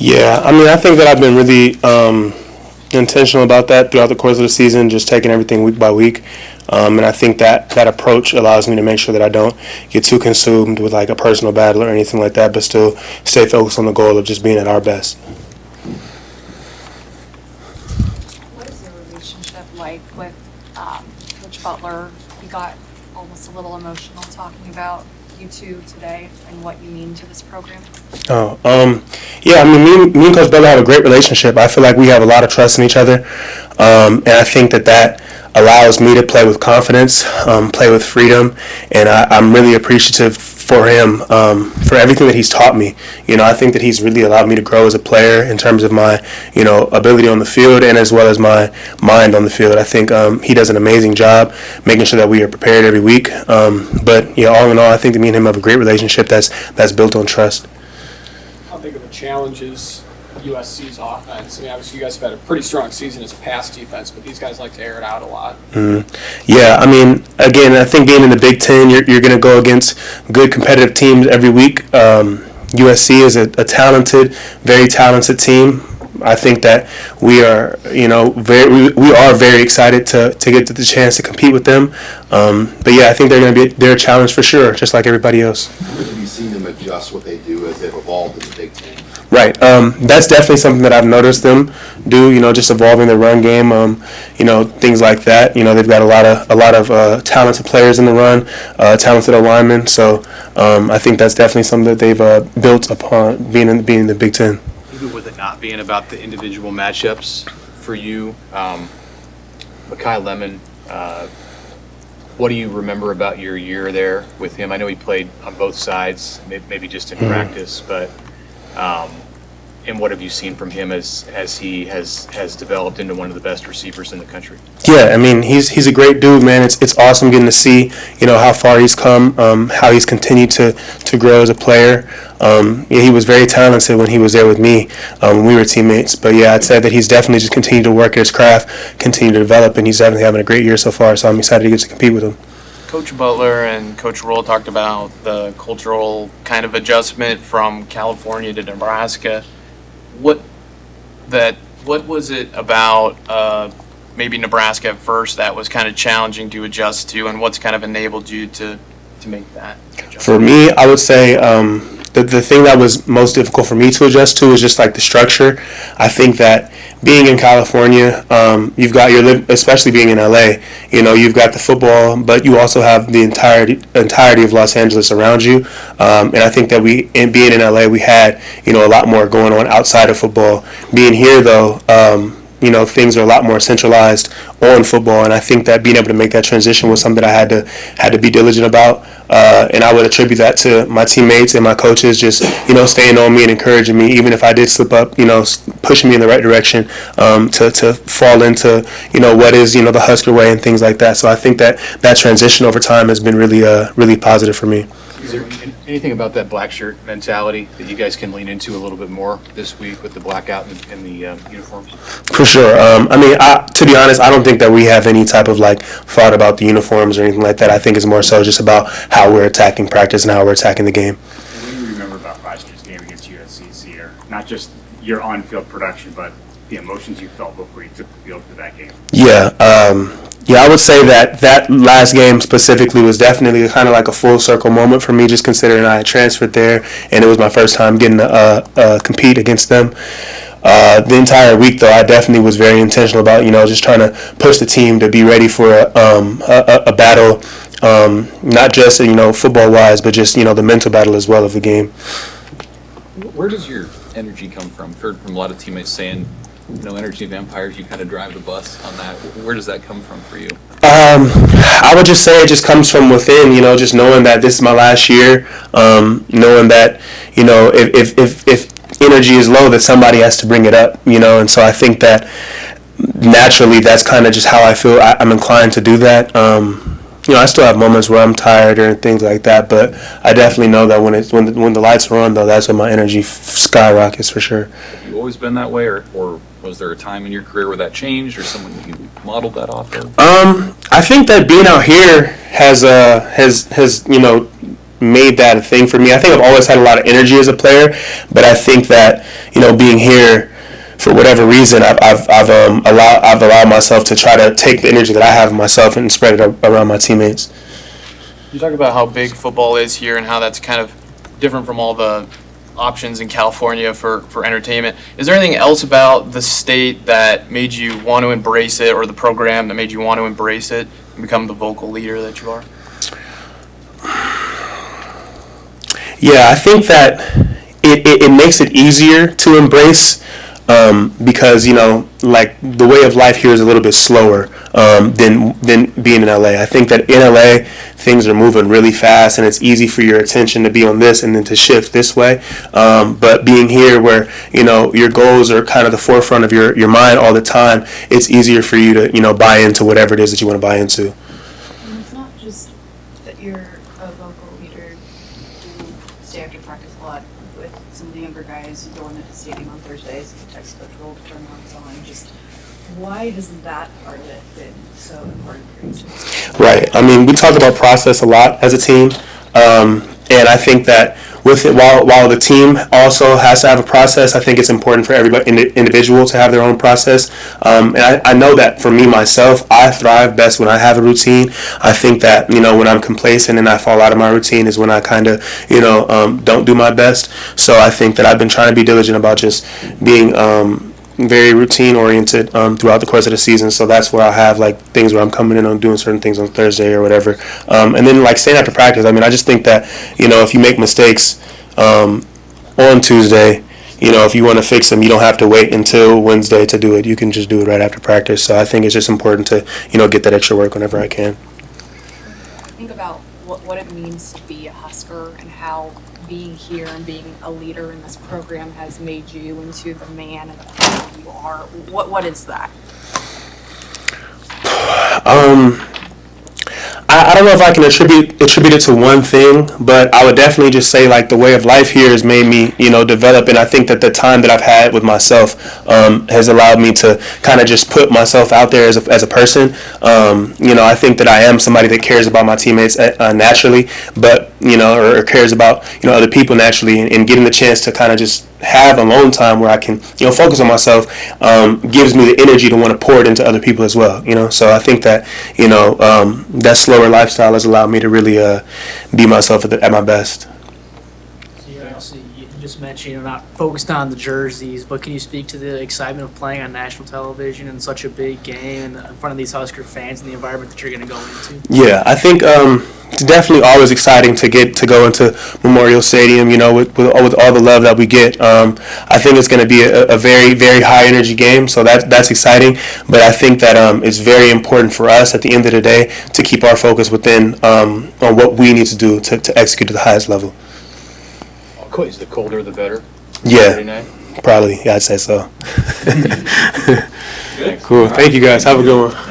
Yeah, I mean, I think that I've been really intentional about that throughout the course of the season, just taking everything week by week. And I think that approach allows me to make sure that I don't get too consumed with like a personal battle or anything like that, but still stay focused on the goal of just being at our best. What is your relationship like with Coach Butler? He got almost a little emotional talking about you two today and what you mean to this program. Yeah, I mean, me and Coach Butler have a great relationship. I feel like we have a lot of trust in each other, and I think that allows me to play with confidence, play with freedom, and I'm really appreciative for him for everything that he's taught me. I think that he's really allowed me to grow as a player in terms of my, ability on the field and as well as my mind on the field. I think he does an amazing job making sure that we are prepared every week. But all in all, I think that me and him have a great relationship that's built on trust. How big of a challenge is USC's offense? I mean, obviously you guys have had a pretty strong season as pass defense, but these guys like to air it out a lot. Yeah, I mean, again, I think being in the Big Ten, you're going to go against good competitive teams every week. USC is a talented, very talented team. I think that we are, we are very excited to get the chance to compete with them. But yeah, I think they're a challenge for sure, just like everybody else. Have you seen them adjust what they do as they've evolved in the Big Ten? Right. That's definitely something that I've noticed them do. Just evolving the run game. Things like that. They've got a lot of talented players in the run, talented linemen. So I think that's definitely something that they've built upon being in the Big Ten. Even with it not being about the individual matchups for you, Mekhi Lemon, what do you remember about your year there with him? I know he played on both sides, maybe just in practice, but and what have you seen from him as he has developed into one of the best receivers in the country? Yeah, I mean, he's a great dude, man. It's awesome getting to see, how far he's come, how he's continued to grow as a player. He was very talented when he was there with me, when we were teammates. But yeah, I'd say that he's definitely just continued to work at his craft, continue to develop, and he's definitely having a great year so far. So I'm excited to get to compete with him. Coach Butler and Coach Roll talked about the cultural kind of adjustment from California to Nebraska. What was it about maybe Nebraska at first that was kind of challenging to adjust to, and what's kind of enabled you to make that adjustment? For me, I would say the thing that was most difficult for me to adjust to is just like the structure. I think that being in California, you've got especially being in LA, you've got the football, but you also have the entirety of Los Angeles around you. And I think that being in LA, we had, a lot more going on outside of football. Being here, though, things are a lot more centralized on football, and I think that being able to make that transition was something that I had to be diligent about, and I would attribute that to my teammates and my coaches just, staying on me and encouraging me, even if I did slip up, pushing me in the right direction, to fall into, what is, the Husker way and things like that. So I think that transition over time has been really positive for me. Is there anything about that black shirt mentality that you guys can lean into a little bit more this week with the blackout and the uniforms? For sure. To be honest, I don't think that we have any type of thought about the uniforms or anything like that. I think it's more so just about how we're attacking practice and how we're attacking the game. What do you remember about last year's game against USC, Ceyair? Not just your on-field production, but the emotions you felt before you took the field for that game. Yeah. I would say that last game specifically was definitely kind of like a full circle moment for me, just considering I had transferred there and it was my first time getting to compete against them. The entire week, though, I definitely was very intentional about, just trying to push the team to be ready for a battle, not just, football-wise, but just, the mental battle as well of the game. Where does your energy come from? I've heard from a lot of teammates saying, energy vampires, you kind of drive the bus on that. Where does that come from for you? I would just say it just comes from within, just knowing that this is my last year, knowing that, if energy is low, that somebody has to bring it up, and so I think that naturally that's kind of just how I feel I'm inclined to do that. I still have moments where I'm tired or things like that, but I definitely know that when the lights are on, though, that's when my energy skyrockets for sure. Have you always been that way, or was there a time in your career where that changed, or someone you modeled that off of? I think that being out here has made that a thing for me. I think I've always had a lot of energy as a player, but I think that, being here, for whatever reason, I've allowed myself to try to take the energy that I have in myself and spread it around my teammates. You talk about how big football is here and how that's kind of different from all the options in California for entertainment. Is there anything else about the state that made you want to embrace it, or the program that made you want to embrace it and become the vocal leader that you are? Yeah, I think that it makes it easier to embrace because, like the way of life here is a little bit slower than being in LA. I think that in LA, things are moving really fast and it's easy for your attention to be on this and then to shift this way. But being here where, your goals are kind of the forefront of your mind all the time, it's easier for you to, buy into whatever it is that you want to buy into. And it's not just that you're a vocal leader. You stay after practice a lot with some of the younger guys. You go into the stadium on Thursdays, you text Coach Roll to turn on. Just why does that part of it been so important for you? Right. I mean, we talk about process a lot as a team, and I think that with it, while the team also has to have a process, I think it's important for everybody individual to have their own process. And I know that for me myself, I thrive best when I have a routine. I think that when I'm complacent and I fall out of my routine is when I kind of don't do my best. So I think that I've been trying to be diligent about just being very routine oriented throughout the course of the season. So that's where I have like things where I'm coming in on doing certain things on Thursday or whatever. And then like staying after practice, I mean, I just think that, if you make mistakes on Tuesday, if you want to fix them, you don't have to wait until Wednesday to do it. You can just do it right after practice. So I think it's just important to, get that extra work whenever I can. Think about what it means to be a Husker and how being here and being a leader in this program has made you into the man and the player you are. What is that? I don't know if I can attribute it to one thing, but I would definitely just say like the way of life here has made me, develop, and I think that the time that I've had with myself has allowed me to kind of just put myself out there as a person. I think that I am somebody that cares about my teammates naturally, but or cares about other people naturally, and getting the chance to kind of just have alone time where I can focus on myself gives me the energy to want to pour it into other people as well. So I think that that slower lifestyle has allowed me to really be myself at my best. So you just mentioned not focused on the jerseys, but can you speak to the excitement of playing on national television in such a big game and in front of these Husker fans and the environment that you're going to go into? Yeah, I think it's definitely always exciting to get to go into Memorial Stadium, with all the love that we get. I think it's going to be a very, very high energy game, so that's exciting. But I think that it's very important for us at the end of the day to keep our focus within on what we need to do to execute to the highest level. Is the colder the better? Yeah, Saturday night? probably. Yeah, I'd say so. Cool. Thank you guys. Have a good one.